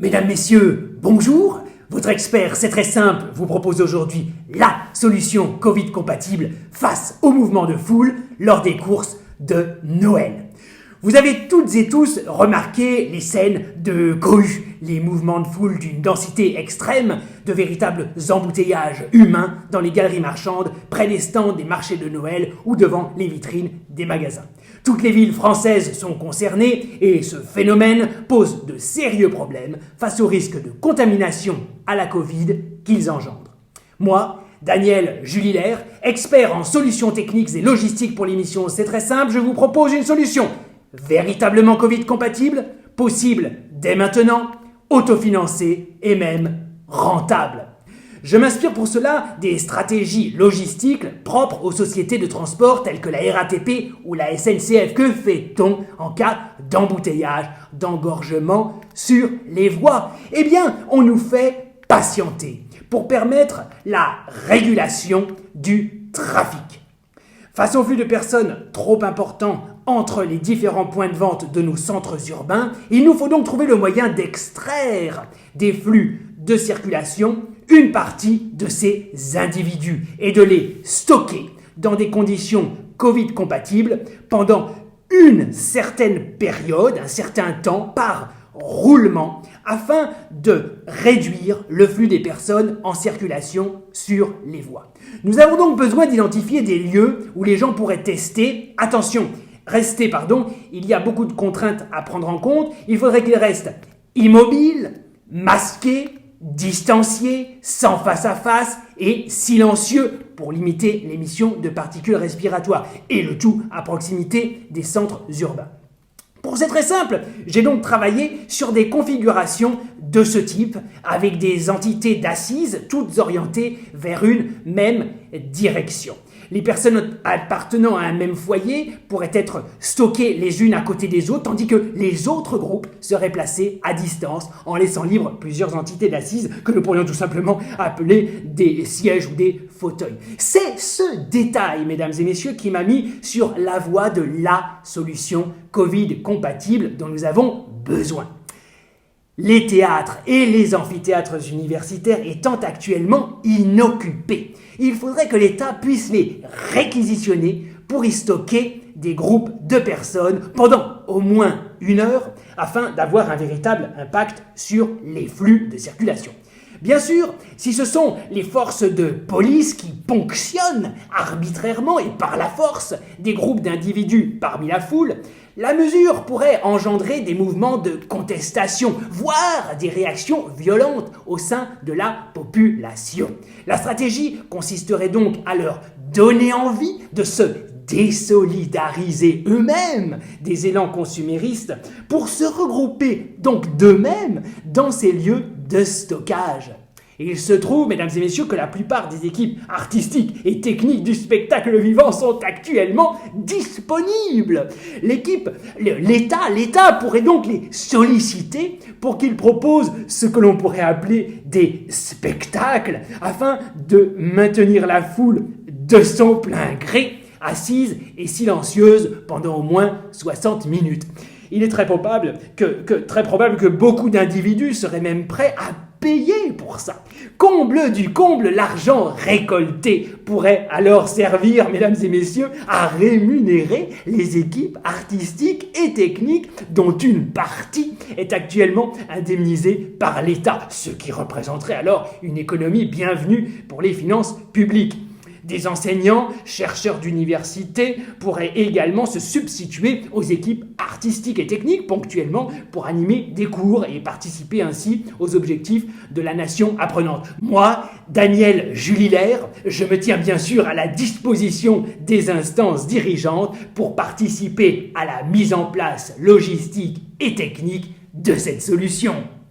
Mesdames, Messieurs, bonjour. Votre expert, c'est très simple, vous propose aujourd'hui la solution Covid compatible face au mouvement de foule lors des courses de Noël. Vous avez toutes et tous remarqué les scènes de cohue, les mouvements de foule d'une densité extrême, de véritables embouteillages humains dans les galeries marchandes, près des stands des marchés de Noël ou devant les vitrines des magasins. Toutes les villes françaises sont concernées et ce phénomène pose de sérieux problèmes face au risque de contamination à la Covid qu'ils engendrent. Moi, Daniel Julilaire, expert en solutions techniques et logistiques pour l'émission C'est très simple, je vous propose une solution véritablement Covid compatible, possible dès maintenant, autofinancée et même rentable. Je m'inspire pour cela des stratégies logistiques propres aux sociétés de transport telles que la RATP ou la SNCF. Que fait-on en cas d'embouteillage, d'engorgement sur les voies? Eh bien, on nous fait patienter pour permettre la régulation du trafic. Face au flux de personnes trop important entre les différents points de vente de nos centres urbains, il nous faut donc trouver le moyen d'extraire des flux de circulation une partie de ces individus et de les stocker dans des conditions Covid compatibles pendant une certaine période, un certain temps par roulement afin de réduire le flux des personnes en circulation sur les voies. Nous avons donc besoin d'identifier des lieux où les gens pourraient tester. Attention, il y a beaucoup de contraintes à prendre en compte. Il faudrait qu'ils restent immobiles, masqués, distanciés, sans face à face et silencieux pour limiter l'émission de particules respiratoires et le tout à proximité des centres urbains. Pour c'est très simple, j'ai donc travaillé sur des configurations de ce type avec des entités d'assises toutes orientées vers une même direction. Les personnes appartenant à un même foyer pourraient être stockées les unes à côté des autres, tandis que les autres groupes seraient placés à distance en laissant libre plusieurs entités d'assises que nous pourrions tout simplement appeler des sièges ou des fauteuils. C'est ce détail, mesdames et messieurs, qui m'a mis sur la voie de la solution Covid compatible dont nous avons besoin. Les théâtres et les amphithéâtres universitaires étant actuellement inoccupés, il faudrait que l'État puisse les réquisitionner pour y stocker des groupes de personnes pendant au moins 1 heure afin d'avoir un véritable impact sur les flux de circulation. Bien sûr, si ce sont les forces de police qui ponctionnent arbitrairement et par la force des groupes d'individus parmi la foule, la mesure pourrait engendrer des mouvements de contestation, voire des réactions violentes au sein de la population. La stratégie consisterait donc à leur donner envie de se désolidariser eux-mêmes des élans consuméristes pour se regrouper donc d'eux-mêmes dans ces lieux de stockage. Et il se trouve, mesdames et messieurs, que la plupart des équipes artistiques et techniques du spectacle vivant sont actuellement disponibles. L'État pourrait donc les solliciter pour qu'ils proposent ce que l'on pourrait appeler des spectacles afin de maintenir la foule de son plein gré, assise et silencieuse pendant au moins 60 minutes. Il est très probable que beaucoup d'individus seraient même prêts à payer pour ça. Comble du comble, l'argent récolté pourrait alors servir, mesdames et messieurs, à rémunérer les équipes artistiques et techniques dont une partie est actuellement indemnisée par l'État, ce qui représenterait alors une économie bienvenue pour les finances publiques. Des enseignants, chercheurs d'université pourraient également se substituer aux équipes artistiques et techniques ponctuellement pour animer des cours et participer ainsi aux objectifs de la nation apprenante. Moi, Daniel Julilaire, je me tiens bien sûr à la disposition des instances dirigeantes pour participer à la mise en place logistique et technique de cette solution.